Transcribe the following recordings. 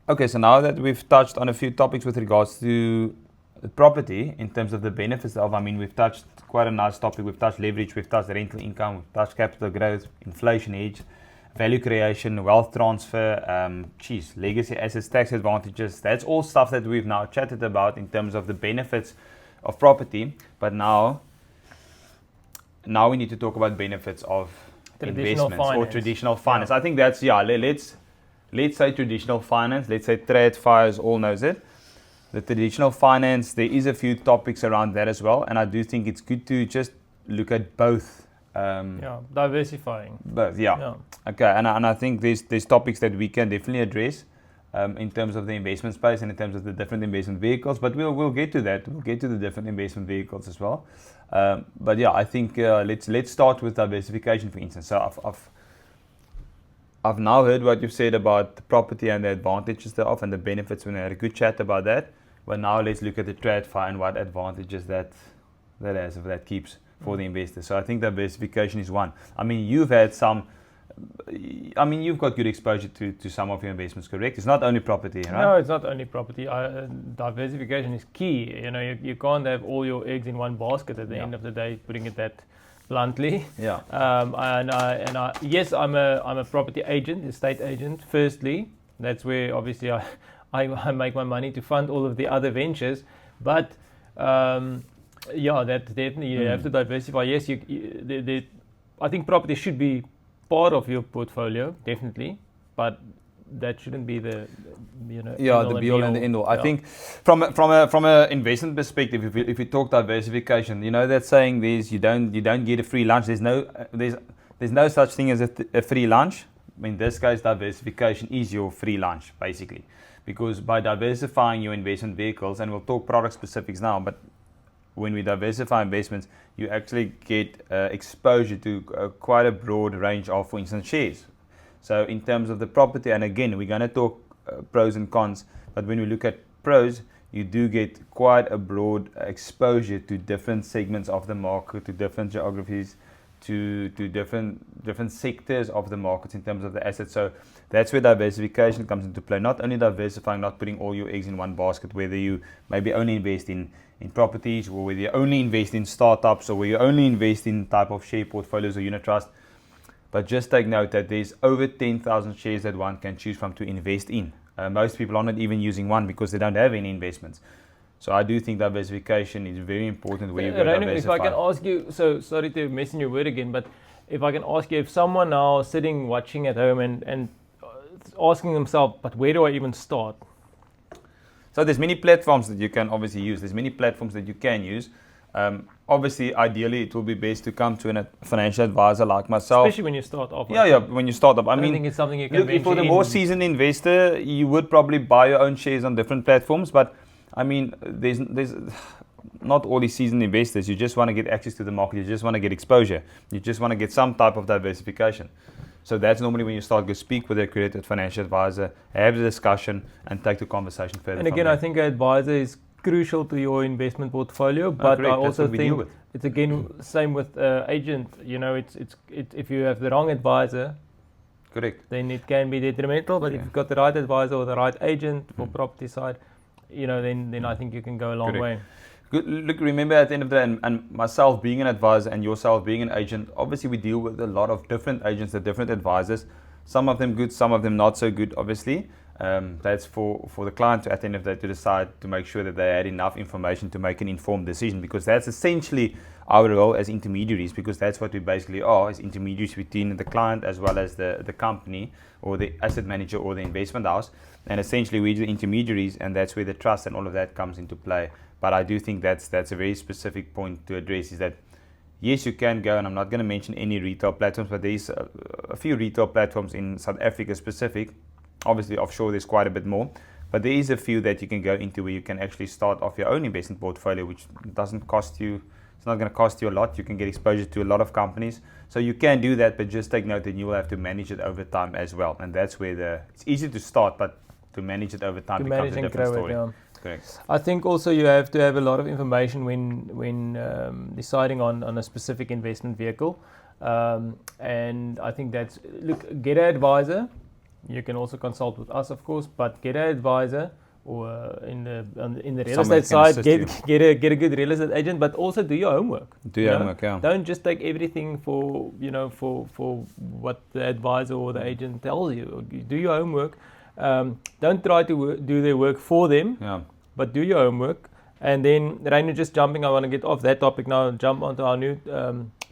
Okay, so now that we've touched on a few topics with regards to property in terms of the benefits of, I mean, we've touched quite a nice topic. We've touched leverage, we've touched rental income, we've touched capital growth, inflation hedge, value creation, wealth transfer, legacy assets, tax advantages. That's all stuff that we've now chatted about in terms of the benefits of property. But now we need to talk about benefits of investments or traditional finance. I think that's, let's say traditional finance. Let's say TradFi all knows it. The traditional finance, there is a few topics around that as well, and I do think it's good to just look at both. Diversifying. Both, yeah. Okay, and I think there's topics that we can definitely address in terms of the investment space and in terms of the different investment vehicles. But we'll get to that. We'll get to the different investment vehicles as well. But yeah, I think let's start with diversification, for instance. So I've now heard what you've said about the property and the advantages thereof and the benefits. When I had a good chat about that. But now let's look at the TradFi and what advantages that has, if that keeps for the investor. So I think diversification is one. I mean, you've got good exposure to some of your investments, correct? It's not only property, right? No, it's not only property. Diversification is key. You can't have all your eggs in one basket at the end of the day, putting it that bluntly. Yeah. Yes, I'm a property agent, estate agent. Firstly, that's where obviously I make my money to fund all of the other ventures. But that definitely you have to diversify. Yes, I think property should be part of your portfolio, definitely, but that shouldn't be the the be all and the end all. I think from a investment perspective, if you talk diversification, that saying you don't get a free lunch. There's no such thing as a free lunch. In this case, diversification is your free lunch, basically, because by diversifying your investment vehicles, and we'll talk product specifics now, but when we diversify investments, you actually get exposure to quite a broad range of, for instance, shares. So in terms of the property, and again, we're going to talk pros and cons, but when we look at pros, you do get quite a broad exposure to different segments of the market, to different geographies, to different sectors of the markets in terms of the assets. So that's where diversification comes into play. Not only diversifying, not putting all your eggs in one basket, whether you maybe only invest in properties, or whether you only invest in startups, or where you only invest in type of share portfolios or unit trust. But just take note that there's over 10,000 shares that one can choose from to invest in. Most people are not even using one because they don't have any investments. So I do think diversification is very important where you go diversify. If I can ask you, so sorry to mess in your word again, but if I can ask you, if someone now sitting watching at home and asking themselves, but where do I even start? So there's many platforms that you can obviously use. There's many platforms that you can use. Obviously, ideally, it will be best to come to a financial advisor like myself. Especially when you start off. When you start up. I mean, think it's something you can look, for the more seasoned investor, you would probably buy your own shares on different platforms. But I mean, there's not all these seasoned investors. You just want to get access to the market. You just want to get exposure. You just want to get some type of diversification. So that's normally when you start to speak with a accredited financial advisor, have the discussion, and take the conversation further. And again, I think an advisor is crucial to your investment portfolio, but I also think it's again same with agent. If you have the wrong advisor, correct, then it can be detrimental. But if you've got the right advisor or the right agent for property side, then I think you can go a long way. Good. Look, remember at the end of the day, and myself being an advisor and yourself being an agent, obviously we deal with a lot of different agents and different advisors. Some of them good, some of them not so good, obviously. That's for the client at the end of the day to decide, to make sure that they had enough information to make an informed decision, because that's essentially our role as intermediaries, because that's what we basically are, as intermediaries between the client as well as the company or the asset manager or the investment house. And essentially we're the intermediaries, and that's where the trust and all of that comes into play. But I do think that's a very specific point to address, is that yes, you can go, and I'm not going to mention any retail platforms, but there's a few retail platforms in South Africa specific. Obviously offshore there's quite a bit more, but there is a few that you can go into where you can actually start off your own investment portfolio, which doesn't cost you, it's not going to cost you a lot. You can get exposure to a lot of companies. So you can do that, but just take note that you will have to manage it over time as well. And that's where it's easy to start, but to manage it over time becomes a different story. Correct. I think also you have to have a lot of information when deciding on a specific investment vehicle, and I think get an advisor, you can also consult with us, of course, but get an advisor or in the real Somebody estate side, can assist get a good real estate agent, but also do your homework. Do your homework, yeah. Don't just take everything for for what the advisor or the agent tells you. Do your homework. Don't try to do their work for them, but do your homework. And then, Reiner, just jumping, I want to get off that topic now and jump onto our new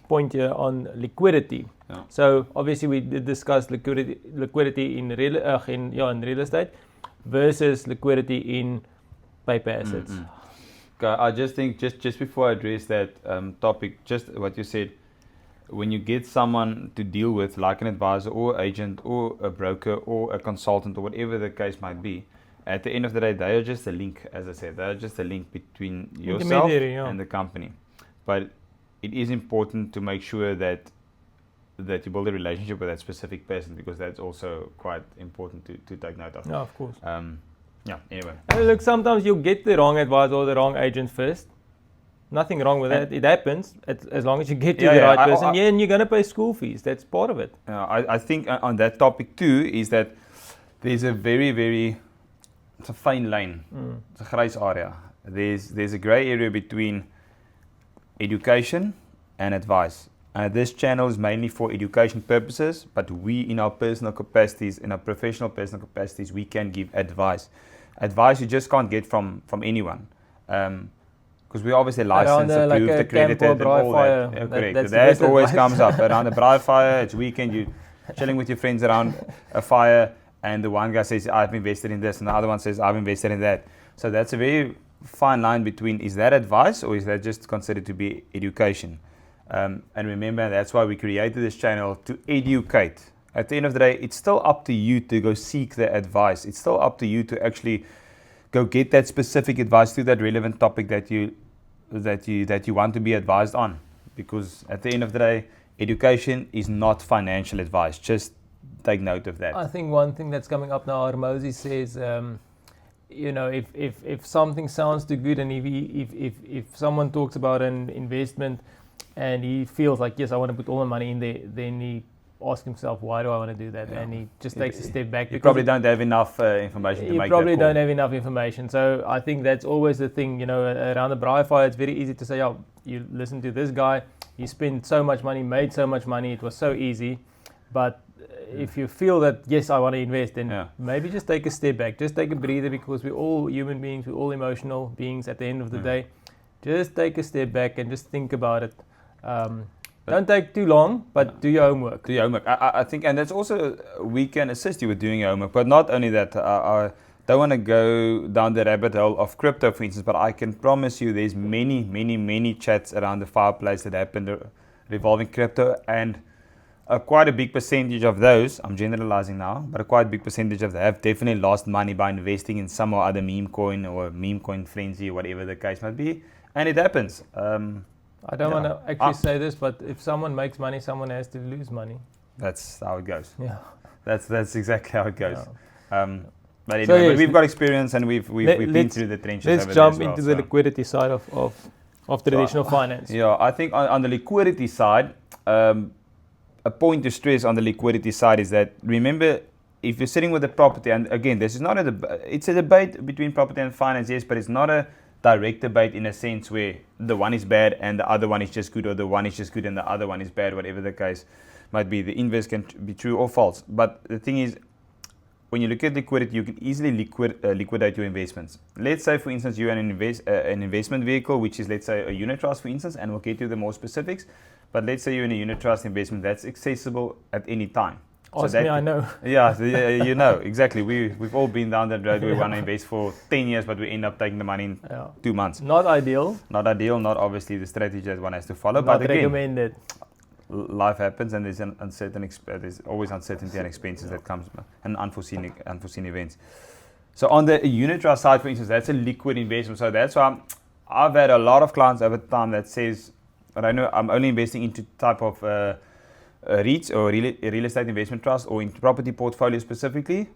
point here on liquidity. Yeah. So obviously we did discuss liquidity in real estate versus liquidity in paper assets. Okay, I just think just before I address that topic, just what you said, when you get someone to deal with, like an advisor or agent or a broker or a consultant or whatever the case might be, at the end of the day, they are just a link, as I said, they are just a link between yourself and the company. But it is important to make sure that you build a relationship with that specific person, because that's also quite important to take note of. Yeah, of course. Anyway. And look, sometimes you get the wrong advisor or the wrong agent first. Nothing wrong with that. It happens as long as you get to the right person. And you're going to pay school fees. That's part of it. I think on that topic too is that there's a it's a fine line. It's a grey area. There's a grey area between education and advice. This channel is mainly for education purposes, but we, in our personal capacities, in our professional personal capacities, we can give advice. Advice you just can't get from anyone. Because we obviously licensed, approved, accredited, and all that. Correct. That always comes up. Around the braai fire, it's weekend, you chilling with your friends around a fire, and the one guy says, I've invested in this, and the other one says, I've invested in that. So that's a very fine line between, is that advice or is that just considered to be education? And remember, that's why we created this channel, to educate. At the end of the day, it's still up to you to go seek the advice. It's still up to you to actually go get that specific advice to that relevant topic that you want to be advised on. Because at the end of the day, education is not financial advice. Just take note of that. I think one thing that's coming up now, Armosi says, if something sounds too good, and if someone talks about an investment and he feels like, yes, I want to put all my money in there, then he asks himself, why do I want to do that? Yeah. And he just takes a step back. You probably don't have enough information to make that call. You probably don't have enough information. So I think that's always the thing, around the braai fire, it's very easy to say, you listen to this guy, he spent so much money, made so much money, it was so easy. But if you feel that, yes, I want to invest, then maybe just take a step back, just take a breather, because we're all human beings, we're all emotional beings at the end of the day. Just take a step back and just think about it. Don't take too long, but do your homework. Do your homework. I think, and that's also, we can assist you with doing your homework. But not only that, I don't want to go down the rabbit hole of crypto, for instance, but I can promise you there's many chats around the fireplace that happen revolving crypto, and quite a big percentage of those, I'm generalizing now, but a quite big percentage of them have definitely lost money by investing in some or other meme coin or meme coin frenzy, or whatever the case might be. And it happens. I don't want to actually say this, but if someone makes money, someone has to lose money. That's how it goes. Yeah, that's exactly how it goes. Yeah. But anyway, but we've got experience, and we've been through the trenches. Let's jump into the liquidity side of traditional finance. Yeah, I think on the liquidity side, a point to stress on the liquidity side is that, remember, if you're sitting with a property, and again, this is not it's a debate between property and finance, yes, but it's not a direct debate in a sense where the one is bad and the other one is just good, or the one is just good and the other one is bad, whatever the case might be. The inverse can be true or false. But the thing is, when you look at liquidity, you can easily liquidate your investments. Let's say, for instance, you're an investment vehicle, which is, let's say, a unit trust, for instance, and we'll get to the more specifics. But let's say you're in a unit trust investment that's accessible at any time. Ask me, I know. Yeah, you know, exactly. We've all been down that road. We want to invest for 10 years, but we end up taking the money in 2 months. Not ideal. Not ideal, not obviously the strategy that one has to follow. Not but again, recommended. Life happens, and there's there's always uncertainty and expenses that comes, and unforeseen events. So on the unit trust side, for instance, that's a liquid investment. So that's why I've had a lot of clients over time that says, but I know I'm only investing into type of REITs or real estate investment trust, or into property portfolio specifically,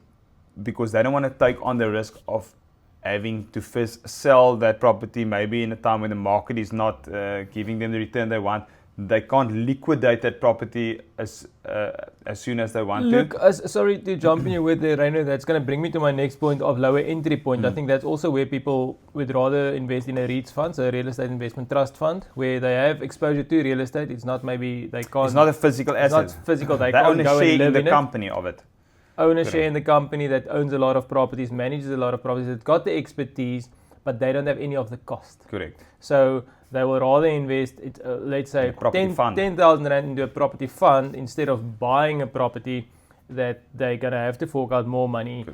because they don't want to take on the risk of having to first sell that property maybe in a time when the market is not giving them the return they want, they can't liquidate that property as soon as they want to. Sorry to jump in you with there, Reino. That's going to bring me to my next point of lower entry point. I think that's also where people would rather invest in a REITs fund, so a real estate investment trust fund, where they have exposure to real estate. It's not maybe they can't. It's not a physical asset. It's not physical. They can't own a go share and live in the company of it. Own a share in the company that owns a lot of properties, manages a lot of properties. It's got the expertise, but they don't have any of the cost. Correct. So they will rather invest, let's say, 10,000 Rand into a property fund instead of buying a property that they're going to have to fork out more money for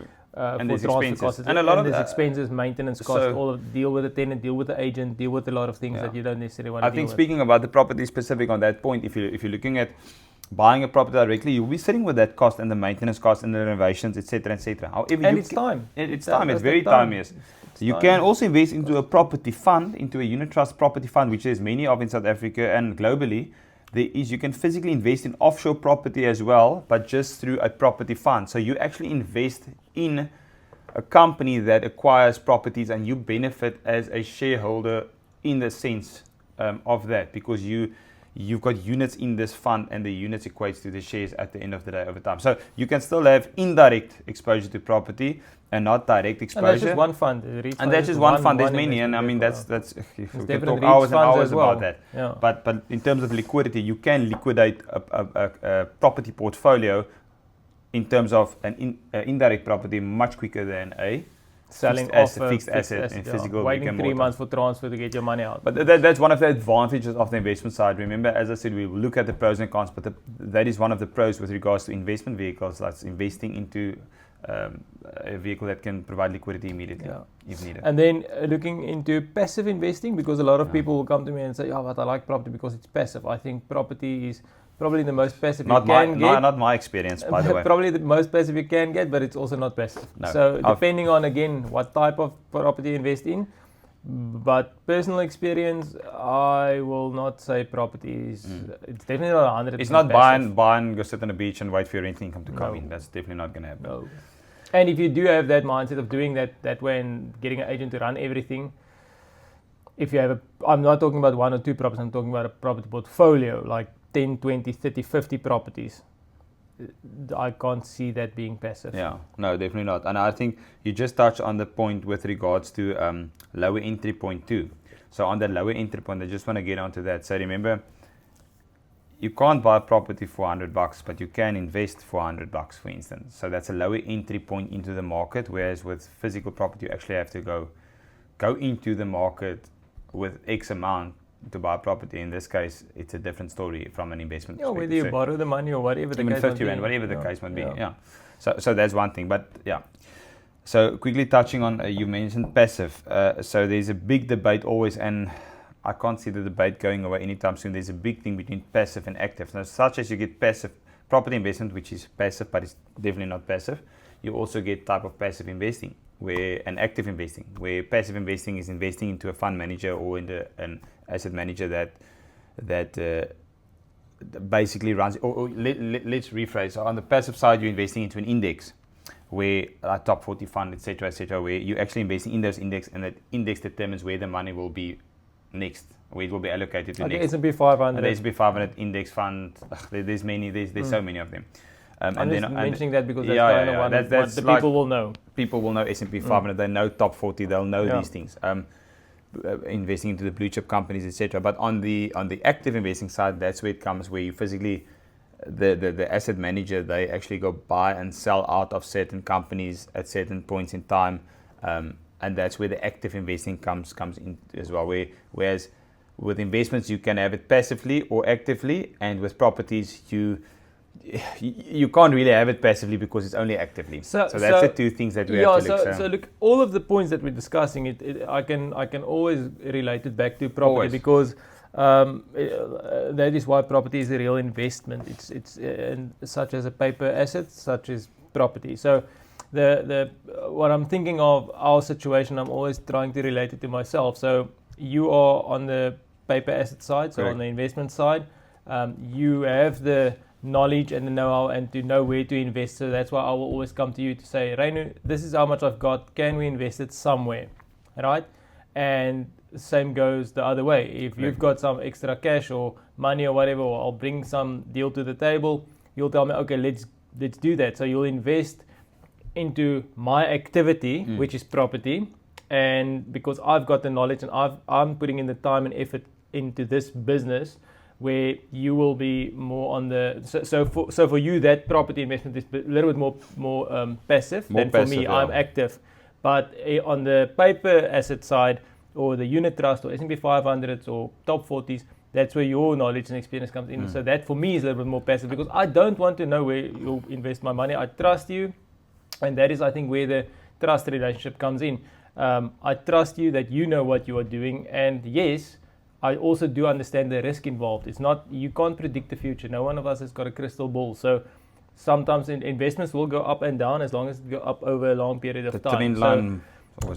transfer costs. And a lot of expenses, maintenance costs, deal with the tenant, deal with the agent, deal with a lot of things that you don't necessarily want to deal with. I think speaking about the property specific on that point, if you're looking at buying a property directly, you'll be sitting with that cost and the maintenance cost and the renovations, etc., etc. However, and it's time. It's time. It's very time, yes. So you can also invest into a property fund, into a unit trust property fund, which there's many of in South Africa and globally. You can physically invest in offshore property as well, but just through a property fund. So you actually invest in a company that acquires properties and you benefit as a shareholder in the sense of that, because you've got units in this fund and the units equates to the shares at the end of the day over time. So you can still have indirect exposure to property and not direct exposure. And that's just one fund. And that's just one fund. There's many, and I mean that's we could talk hours and hours about that. Yeah. But in terms of liquidity, you can liquidate a property portfolio in terms of an indirect property much quicker than a selling fixed asset in physical. Waiting 3 months for transfer to get your money out. But that's one of the advantages of the investment side. Remember, as I said, we will look at the pros and cons, but that is one of the pros with regards to investment vehicles. That's investing into a vehicle that can provide liquidity immediately if needed. And then looking into passive investing, because a lot of people will come to me and say, but I like property because it's passive. I think property is probably the most passive you can get. Not my experience, by the way. Probably the most passive you can get, but it's also not passive. No. So depending on, again, what type of property you invest in. But personal experience, I will not say property is, it's definitely not 100%. It's not buying, go sit on the beach and wait for your rental income to come in. That's definitely not going to happen. No. And if you do have that mindset of doing that way and getting an agent to run everything, if you have I'm not talking about 1 or 2 properties, I'm talking about a property portfolio, like 10, 20, 30, 50 properties. I can't see that being passive. Yeah, no, definitely not. And I think you just touched on the point with regards to lower entry point too. So on the lower entry point, I just want to get onto that. So remember, you can't buy a property for $100, but you can invest for $100, for instance. So that's a lower entry point into the market, whereas with physical property, you actually have to go into the market with X amount to buy property. In this case, it's a different story from an investment perspective. Whether you borrow the money or whatever the even case 50 rand, whatever the case might be. Yeah. So that's one thing. But so quickly touching on, you mentioned passive. So there's a big debate always, and I can't see the debate going away anytime soon. There's a big thing between passive and active. Now, such as you get passive property investment, which is passive, but it's definitely not passive. You also get type of passive investing, and active investing, where passive investing is investing into a fund manager or into an asset manager that basically runs. Let's rephrase. So on the passive side, you're investing into an index, where a top 40 fund, etc., where you're actually investing in those index, and that index determines where the money will be next, where it will be allocated to next. The S&P 500. The S&P 500 index fund. There's many. There's so many of them. I'm just mentioning that because that's kind of one what the people will know. People will know S&P 500. They know top 40. They'll know these things. Investing into the blue chip companies, etc. But on the active investing side, that's where it comes, where you physically, the asset manager, they actually go buy and sell out of certain companies at certain points in time, and that's where the active investing comes in as well. Whereas with investments, you can have it passively or actively, and with properties, you can't really have it passively because it's only actively. So that's the two things that we have to look at. So look, all of the points that we're discussing, I can always relate it back to property because that is why property is a real investment. It's such as a paper asset, such as property. So the what I'm thinking of our situation, I'm always trying to relate it to myself. So you are on the paper asset side, so on the investment side, you have the knowledge and the know-how and to know where to invest. So that's why I will always come to you to say, Reino, this is how much I've got. Can we invest it somewhere? Right? And same goes the other way. If you've got some extra cash or money or whatever, or I'll bring some deal to the table, you'll tell me, okay, let's do that. So you'll invest into my activity, which is property, and because I've got the knowledge and I'm putting in the time and effort into this business, where you will be more on the so for you that property investment is a little bit more passive than for me. I'm active, but on the paper asset side or the unit trust or S&P 500s or top 40s, that's where your knowledge and experience comes in. So that for me is a little bit more passive, because I don't want to know where you'll invest my money. I trust you, and that is, I think, where the trust relationship comes in. I trust you that you know what you are doing, and yes, I also do understand the risk involved. It's not, you can't predict the future. No one of us has got a crystal ball. So sometimes investments will go up and down as long as it go up over a long period of time. Trend line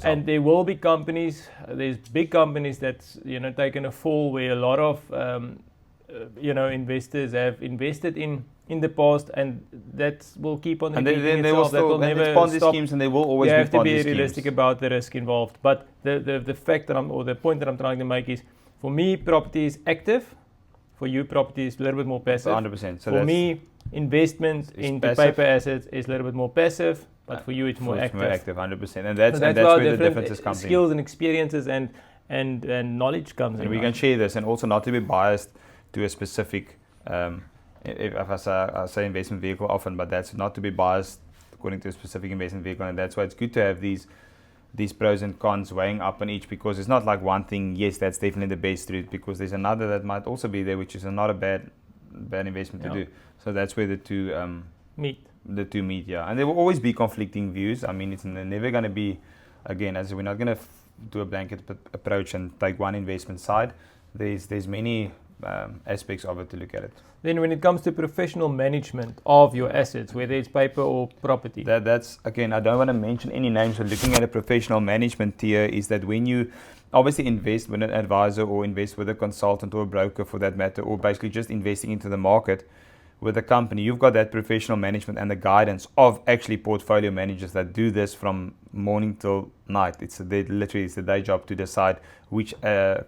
and there will be companies, there's big companies that's taken a fall, where a lot of investors have invested in the past, and that will keep on repeating they will itself. That will never Ponzi stop. schemes, and they will always You be have to Ponzi be schemes. realistic about the risk involved. But the fact that the point that I'm trying to make is, for me, property is active. For you, property is a little bit more passive. 100%. So for me, investments into paper assets is a little bit more passive, but for you, it's more active. More active, 100%. And that's where the differences come in. Skills and experiences and knowledge comes in. And we can share this, and also not to be biased to a specific, if I say investment vehicle often, but that's not to be biased according to a specific investment vehicle. And that's why it's good to have these pros and cons weighing up on each, because it's not like one thing, yes, that's definitely the best route, because there's another that might also be there, which is not a bad investment to do. So that's where the two meet. Yeah. And there will always be conflicting views. I mean, it's never going to be, again, as we're not going to do a blanket approach and take one investment side. There's many aspects of it to look at it. Then when it comes to professional management of your assets, whether it's paper or property. That's, again, I don't want to mention any names, but looking at a professional management tier is that when you obviously invest with an advisor, or invest with a consultant or a broker for that matter, or basically just investing into the market with a company, you've got that professional management and the guidance of actually portfolio managers that do this from morning till night. It's the day job to decide which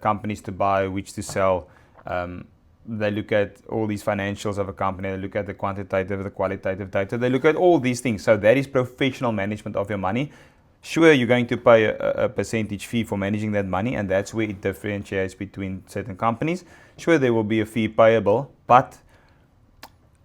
companies to buy, which to sell. They look at all these financials of a company. They look at the quantitative, the qualitative data. They look at all these things. So that is professional management of your money. Sure, you're going to pay a percentage fee for managing that money, and that's where it differentiates between certain companies. Sure, there will be a fee payable, but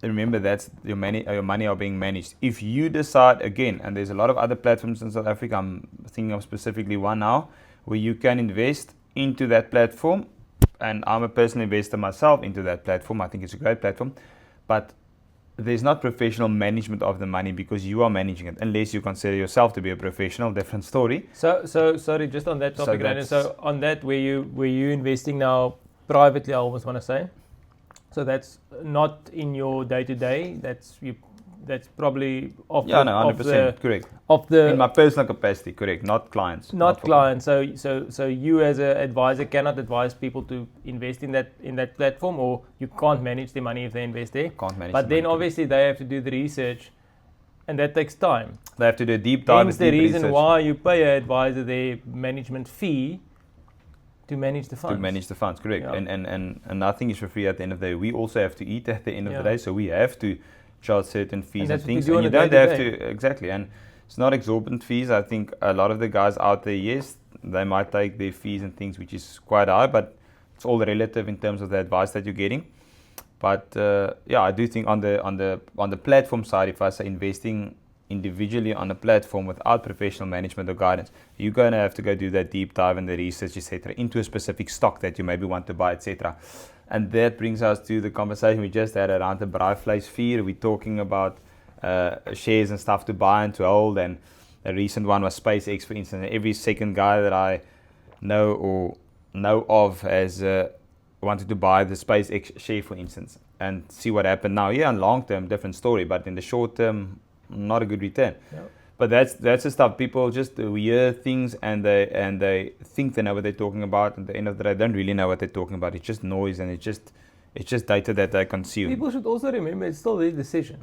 remember, that's your money are being managed. If you decide, again, and there's a lot of other platforms in South Africa, I'm thinking of specifically one now, where you can invest into that platform. And I'm a personal investor myself into that platform. I think it's a great platform. But there's not professional management of the money, because you are managing it, unless you consider yourself to be a professional. Different story. So sorry, just on that topic, so on that, where you investing now privately, I almost want to say. So that's not in your day-to-day. That's probably off. Yeah, no, 100% correct. In my personal capacity, correct. Not clients. Not clients. So you as an advisor cannot advise people to invest in that platform, or you can't manage their money if they invest there. Can't manage. But then obviously they have to do the research, and that takes time. They have to do a deep dive. Hence the reason why you pay an advisor their management fee. To manage the funds. Correct. Yeah. And nothing is for free at the end of the day. We also have to eat at the end of the day, so we have to charge certain fees and things. And you don't have to, exactly. And it's not exorbitant fees. I think a lot of the guys out there, yes, they might take their fees and things, which is quite high, but it's all relative in terms of the advice that you're getting. But I do think on the platform side, if I say investing individually on a platform without professional management or guidance, you're going to have to go do that deep dive and the research, etc., into a specific stock that you maybe want to buy, etc. And that brings us to the conversation we just had around the Braaivleisvuur. We're talking about shares and stuff to buy and to hold, and a recent one was SpaceX, for instance. Every second guy that I know of has wanted to buy the SpaceX share, for instance, and see what happened now. Yeah, in long term, different story, but in the short term, not a good return. Yep. But that's the stuff. People just hear things and they think they know what they're talking about, and at the end of the day, they don't really know what they're talking about. It's just noise, and it's just data that they consume. People should also remember it's still their decision.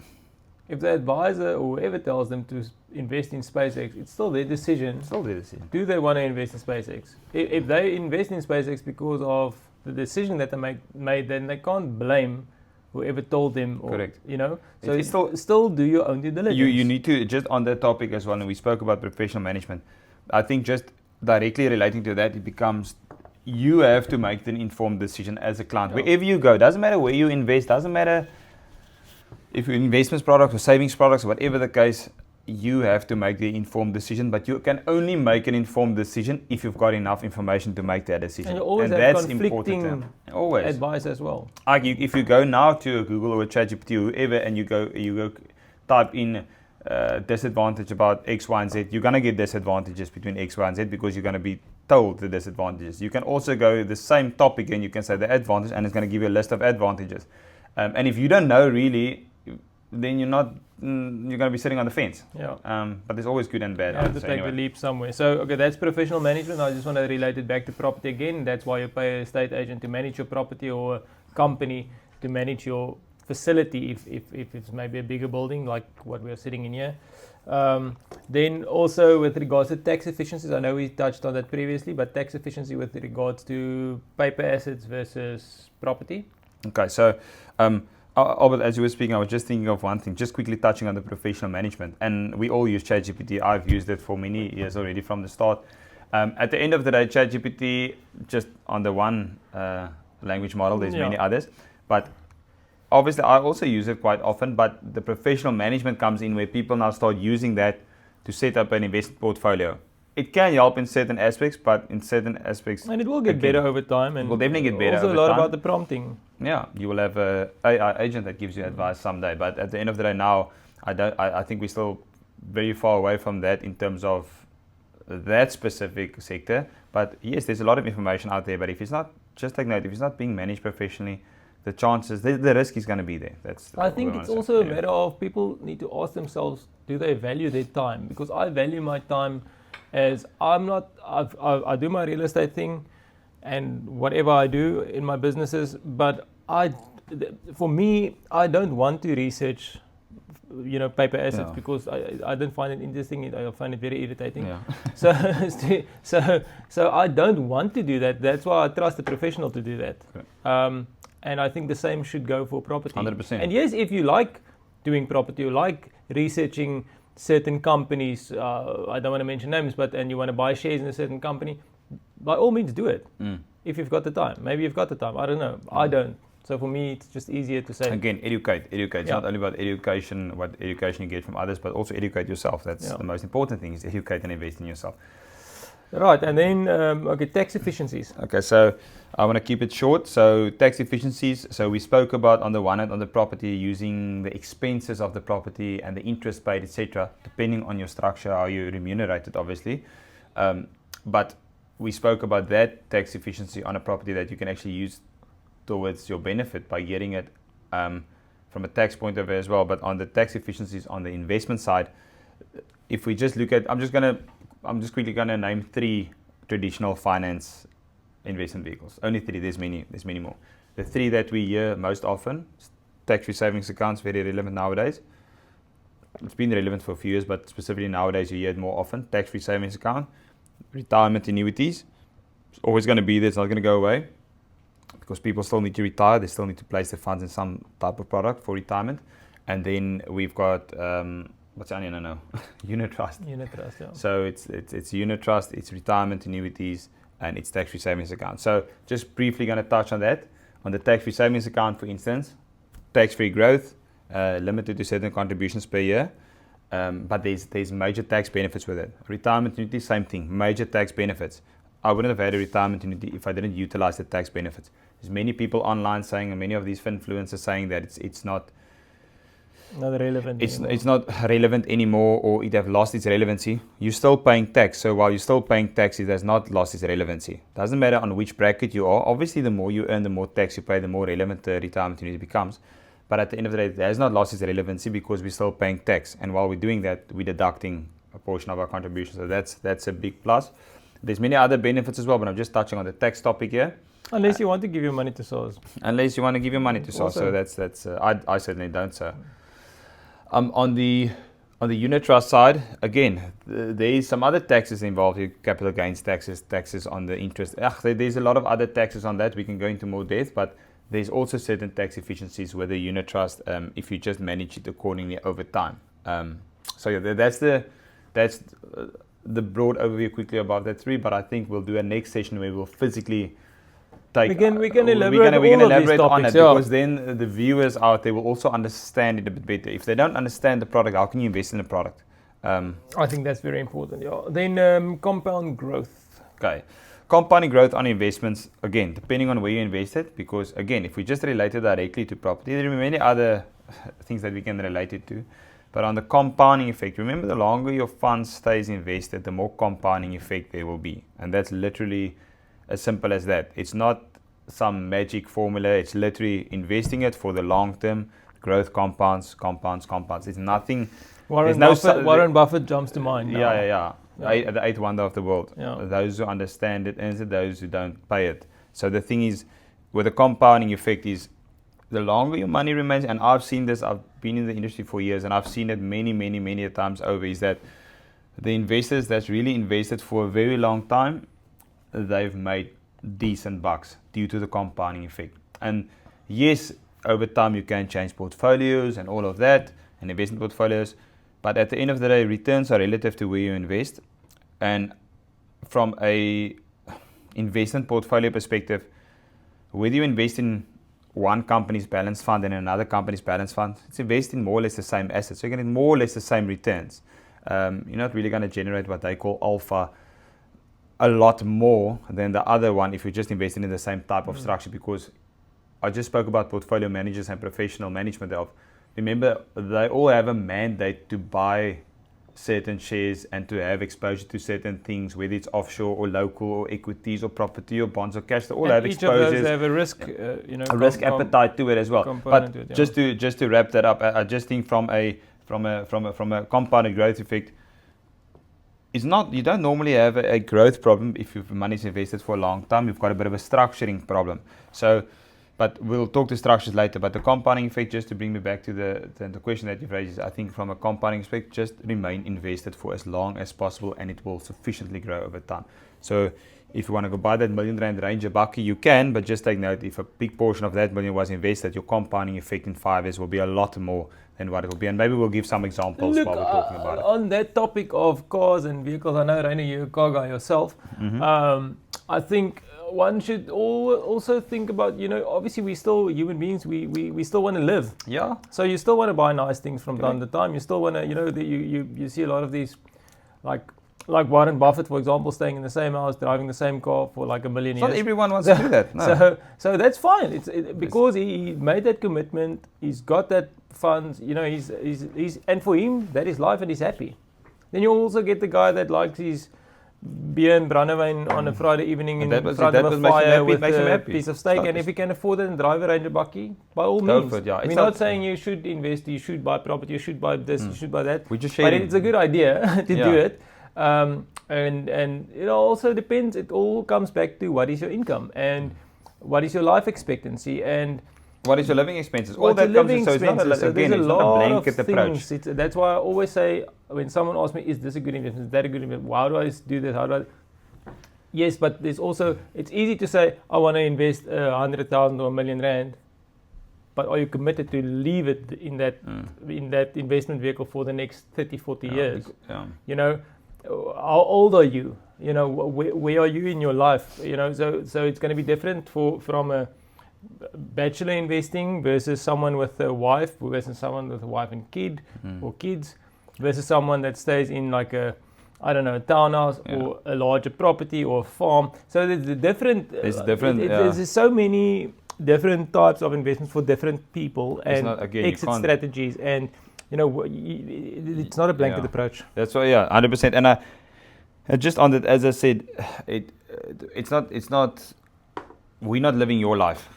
if the advisor or whoever tells them to invest in SpaceX, it's still their decision. Still their decision. Do they want to invest in SpaceX? If they invest in SpaceX because of the decision that they made, then they can't blame whoever told them. Or, Correct. You know, so It's still do your own due diligence. You need to, just on that topic as well, and we spoke about professional management. I think just directly relating to that, it becomes you have to make an informed decision as a client. Yeah. Wherever you go, doesn't matter where you invest, doesn't matter if you're investments products or savings products, whatever the case, you have to make the informed decision, but you can only make an informed decision if you've got enough information to make that decision. And you always have that's conflicting important. Always. advice as well. Like if you go now to a Google or a ChatGPT or whoever, and you go type in disadvantage about X, Y, and Z, you're gonna get disadvantages between X, Y, and Z because you're gonna be told the disadvantages. You can also go the same topic and you can say the advantage, and it's gonna give you a list of advantages. And if you don't know really, then you're gonna be sitting on the fence. Yeah. But there's always good and bad. You have to take the leap somewhere. So, okay, that's professional management. I just want to relate it back to property again. That's why you pay a estate agent to manage your property or a company to manage your facility if it's maybe a bigger building like what we're sitting in here. Then also with regards to tax efficiencies, I know we touched on that previously, but tax efficiency with regards to paper assets versus property. Okay, so Albert, as you were speaking, I was just thinking of one thing, just quickly touching on the professional management. And we all use ChatGPT. I've used it for many years already from the start. At the end of the day, ChatGPT, just on the one language model, there's many others. But obviously, I also use it quite often. But the professional management comes in where people now start using that to set up an investment portfolio. It can help in certain aspects, but in certain aspects... And it will get better over time. And it will definitely get better also over a lot time. about the prompting. Yeah, you will have an AI agent that gives you advice someday. But at the end of the day now, I think we're still very far away from that in terms of that specific sector. But yes, there's a lot of information out there. But if it's not, just take note, if it's not being managed professionally, the chances, the risk is going to be there. I think it's also a matter of people need to ask themselves, do they value their time? Because I value my time as I do my real estate thing and whatever I do in my businesses, but for me, I don't want to research, paper assets because I don't find it interesting. I find it very irritating. Yeah. So I don't want to do that. That's why I trust a professional to do that. Okay. And I think the same should go for property. 100%. And yes, if you like doing property, you like researching certain companies, I don't want to mention names, and you want to buy shares in a certain company, by all means do it. If you've got the time. Maybe you've got the time. I don't know. I don't. So for me, it's just easier to say. Again, educate. It's not only about education, what education you get from others, but also educate yourself. That's the most important thing, is educate and invest in yourself. Right, and then, tax efficiencies. Okay, so I want to keep it short. So tax efficiencies, so we spoke about on the one hand on the property, using the expenses of the property and the interest paid, etc., depending on your structure, how you're remunerated, obviously. But we spoke about that tax efficiency on a property that you can actually use towards your benefit by getting it from a tax point of view as well. But on the tax efficiencies on the investment side, if we just look at, I'm just quickly going to name 3 traditional finance investment vehicles. Only 3, there's many more. The 3 that we hear most often, tax-free savings accounts, very relevant nowadays. It's been relevant for a few years, but specifically nowadays you hear it more often. Tax-free savings account, retirement annuities. It's always going to be there, it's not going to go away. Because people still need to retire, they still need to place their funds in some type of product for retirement. And then we've got... unit trust. Unit trust, yeah. So it's unit trust, it's retirement annuities, and it's tax-free savings account. So just briefly going to touch on that. On the tax-free savings account, for instance, tax-free growth, limited to certain contributions per year, but there's major tax benefits with it. Retirement annuity, same thing, major tax benefits. I wouldn't have had a retirement annuity if I didn't utilize the tax benefits. There's many people online saying, and many of these influencers saying that it's not relevant. It's not relevant anymore, or it have lost its relevancy. You're still paying tax, so while you're still paying tax, it has not lost its relevancy. Doesn't matter on which bracket you are. Obviously, the more you earn, the more tax you pay, the more relevant the retirement annuity becomes. But at the end of the day, it has not lost its relevancy because we're still paying tax, and while we're doing that, we're deducting a portion of our contribution. So that's a big plus. There's many other benefits as well, but I'm just touching on the tax topic here. Unless you want to give your money to SARS. Unless you want to give your money to SARS, so that's I certainly don't. So On the unit trust side, again, there is some other taxes involved here, capital gains taxes on the interest. There's a lot of other taxes on that. We can go into more depth, but there's also certain tax efficiencies with the unit trust if you just manage it accordingly over time. So yeah, that's the broad overview quickly about that three. But I think we'll do a next session where we'll physically take. We can elaborate on it because then the viewers out there will also understand it a bit better. If they don't understand the product, how can you invest in the product? I think that's very important. Yeah. Then compound growth. Okay. Compounding growth on investments, again, depending on where you invested, because again, if we just relate it directly to property, there are many other things that we can relate it to. But on the compounding effect, remember, the longer your fund stays invested, the more compounding effect there will be. And that's literally as simple as that. It's not some magic formula. It's literally investing it for the long term. Growth compounds. It's nothing. Warren Buffett jumps to mind now. Yeah. The eighth wonder of the world. Yeah. Those who understand it and those who don't pay it. So the thing is, with the compounding effect is, the longer your money remains, and I've seen this, I've been in the industry for years, and I've seen it many times over, is that the investors that's really invested for a very long time, they've made decent bucks due to the compounding effect. And yes, over time you can change portfolios and all of that, and investment portfolios, but at the end of the day, returns are relative to where you invest. And from a investment portfolio perspective, whether you invest in one company's balance fund and another company's balance fund, it's investing in more or less the same assets. So you're getting more or less the same returns. You're not really going to generate what they call alpha a lot more than the other one if you're just investing in the same type of structure, because I just spoke about portfolio managers and professional management of. Remember, they all have a mandate to buy certain shares and to have exposure to certain things, whether it's offshore or local or equities or property or bonds or cash. They all have exposures. Each of those have a risk, a risk appetite to it as well. But just to wrap that up, I just think from a compounded growth effect, it's not, you don't normally have a growth problem if your money is invested for a long time. You've got a bit of a structuring problem. So, but we'll talk to structures later. But the compounding effect, just to bring me back to the question that you've raised, is I think from a compounding effect, just remain invested for as long as possible, and it will sufficiently grow over time. So if you want to go buy that R1 million Ranger Bakkie, you can, but just take note, if a big portion of that million was invested, your compounding effect in 5 years will be a lot more than what it will be. And maybe we'll give some examples while we're talking about it. On that topic of cars and vehicles, I know, Rainer, you're a car guy yourself. Mm-hmm. I think one should also think about, obviously we still human beings, we still want to live. Yeah. So you still want to buy nice things from time to time. You still want to, you see a lot of these, like Warren Buffett, for example, staying in the same house, driving the same car for like $1 million. Not everyone wants to do that. No. So that's fine. Because he made that commitment. He's got that funds. He's and for him that is life, and he's happy. Then you also get the guy that likes his beer and brandewijn on a Friday evening in front of a fire with a piece of steak, and if he can afford it and drive a Ranger Bakkie, by all means. We're not saying you should invest, you should buy property, you should buy this, you should buy that. But it's a good idea to do it. And it also depends, it all comes back to what is your income and what is your life expectancy and what is your living expenses. All that comes in, so it's not a blanket approach. That's why I always say, when someone asks me, is this a good investment, is that a good investment, how do I do this, yes, but there's also, it's easy to say, I want to invest 100,000 or R1 million, but are you committed to leave it in that investment vehicle for the next 30, 40 years? How old are you? Where are you in your life? So it's going to be different from a bachelor investing versus someone with a wife, versus someone with a wife and kid or kids, versus someone that stays in like a townhouse or a larger property or a farm. So there's so many different types of investments for different people and exit strategies, and it's not a blanket approach. That's why, 100%. And just on that, as I said, it's not. We're not living your life.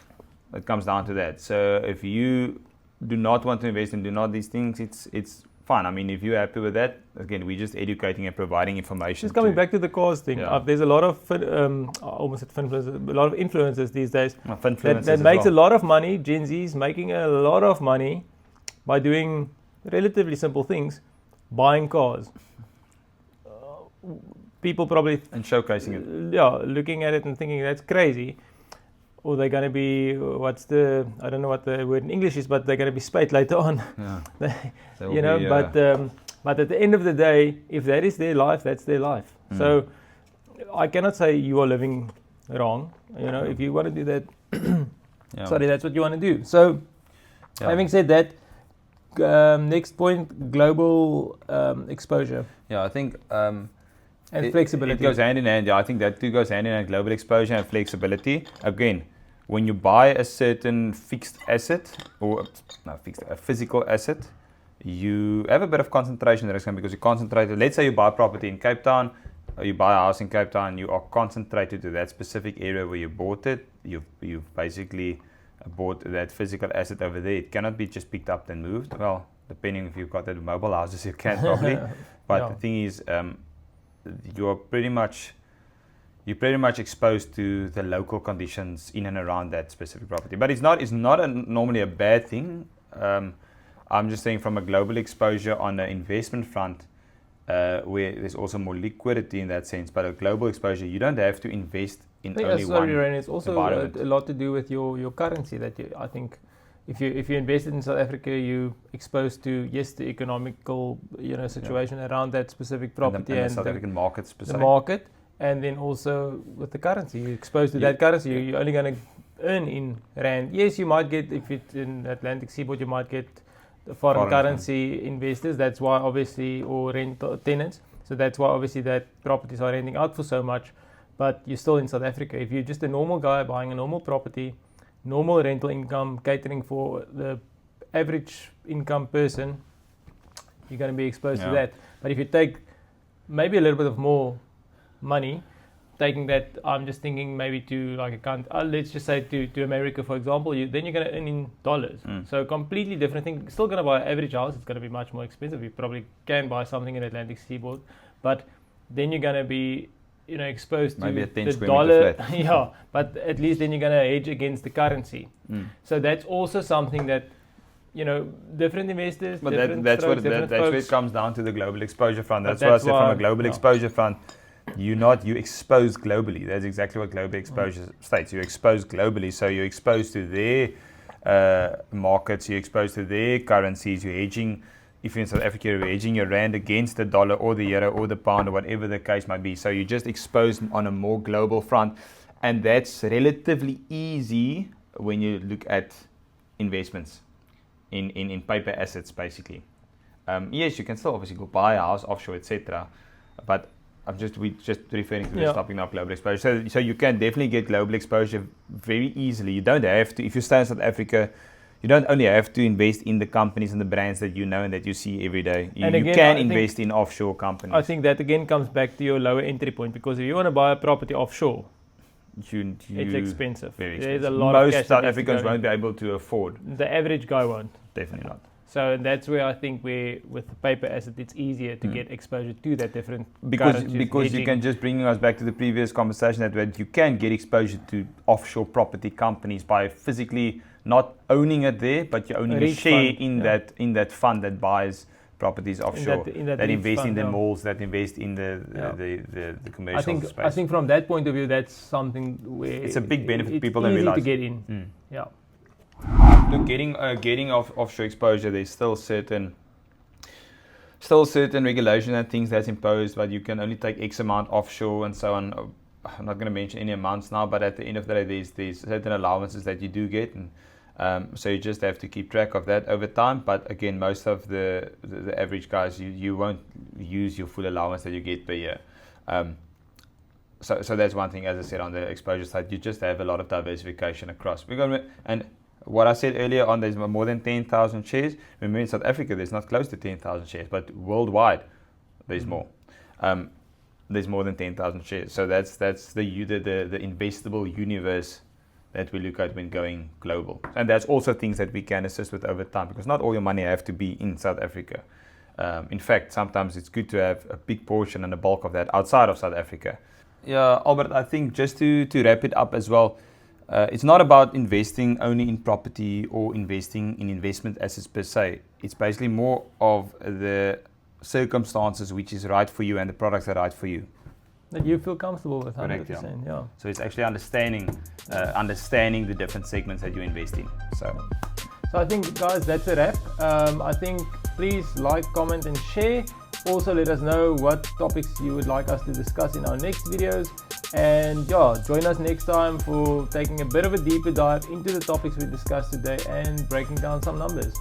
It comes down to that. So if you do not want to invest and do not these things, it's fine. I mean, if you're happy with that, again, we're just educating and providing information. Just coming back to the cause thing, there's a lot of influencers these days that makes a lot of money. Gen Z is making a lot of money by doing relatively simple things, buying cars. People probably And showcasing it. yeah, looking at it and thinking that's crazy. Or they're going to be, I don't know what the word in English is, but they're going to be spayed later on. Yeah. You know, but at the end of the day, if that is their life, that's their life. So I cannot say you are living wrong. You know, if you want to do that, sorry, that's what you want to do. So having said that, next point, global exposure. Yeah, I think and flexibility. It goes hand in hand. Yeah, I think that too goes hand in hand. Global exposure and flexibility. Again, when you buy a certain fixed asset a physical asset, you have a bit of concentration risk because you concentrate. Let's say you buy property in Cape Town, or you buy a house in Cape Town. You are concentrated to that specific area where you bought it. You've basically bought that physical asset over there. It cannot be just picked up and moved. Well, depending if you've got that mobile houses, you can probably. But the thing is, you're pretty much exposed to the local conditions in and around that specific property. But it's not normally a bad thing. I'm just saying from a global exposure on the investment front, where there's also more liquidity in that sense. But a global exposure, you don't have to invest in only one environment. It's also a lot to do with your currency. I think if you invested in South Africa, you exposed to the economical situation around that specific property and the South African market specifically. The market, and then also with the currency, you're exposed to that currency. You're only going to earn in rand. Yes, you might get, if it's in Atlantic Seaboard, you might get the foreign currency investors. That's why obviously, or rental tenants. So that's why obviously that properties are renting out for so much. But you're still in South Africa. If you're just a normal guy buying a normal property, normal rental income, catering for the average income person, you're going to be exposed to that. But if you take maybe a little bit of more money, taking that, I'm just thinking maybe to like let's just say to America, for example, then you're going to earn in dollars. So completely different thing. Still going to buy an average house, it's going to be much more expensive. You probably can buy something in Atlantic Seaboard, but then you're going to be exposed maybe to a 10 the square dollar. meter flat. But at least then you're going to hedge against the currency. So that's also something that different investors. But different that's strokes, where folks. it comes down to the global exposure front. That's why I said from a global exposure front, you expose globally. That's exactly what global exposure states. You're exposed globally, so you're exposed to their markets. You're exposed to their currencies. You're hedging. If you're in South Africa, you're hedging your rand against the dollar or the euro or the pound or whatever the case might be. So you're just exposed on a more global front. And that's relatively easy when you look at investments in paper assets, basically. Yes, you can still obviously go buy a house offshore, etc. But we're just referring to this topic now, global exposure. So you can definitely get global exposure very easily. You don't have to, if you stay in South Africa, you don't only have to invest in the companies and the brands that you know and that you see every day. You can invest in offshore companies. I think that again comes back to your lower entry point, because if you want to buy a property offshore, it's expensive. Very expensive. There's a lot of cash. Most South Africans won't be able to afford. The average guy won't. Definitely not. So that's where I think with the paper asset, it's easier to get exposure to that different because you can just bring us back to the previous conversation that you can get exposure to offshore property companies by physically not owning it there, but you're owning a share in that fund that buys properties offshore, that invest fund, in the malls, that invest in the commercial space. I think from that point of view, that's something where it's a big benefit. People don't realize. It's easy to get in. Yeah. Look, getting offshore exposure, there's still certain regulations and things that's imposed, but you can only take X amount offshore and so on. I'm not going to mention any amounts now, but at the end of the day, there's certain allowances that you do get, and so you just have to keep track of that over time. But again, most of the average guys, you won't use your full allowance that you get per year. So that's one thing, as I said, on the exposure side, you just have a lot of diversification across. And what I said earlier on, there's more than 10,000 shares. Remember, in South Africa, there's not close to 10,000 shares, but worldwide, there's more. There's more than 10,000 shares. So that's the investable universe that we look at when going global. And that's also things that we can assist with over time, because not all your money have to be in South Africa. In fact, sometimes it's good to have a big portion and a bulk of that outside of South Africa. Yeah, Albert, I think just to wrap it up as well, it's not about investing only in property or investing in investment assets per se. It's basically more of the circumstances which is right for you and the products that are right for you. That you feel comfortable with. 100%. Correct, Yeah. So it's actually understanding the different segments that you invest in. So I think, guys, that's a wrap. I think please like, comment, and share. Also, let us know what topics you would like us to discuss in our next videos. And yeah, join us next time for taking a bit of a deeper dive into the topics we discussed today and breaking down some numbers.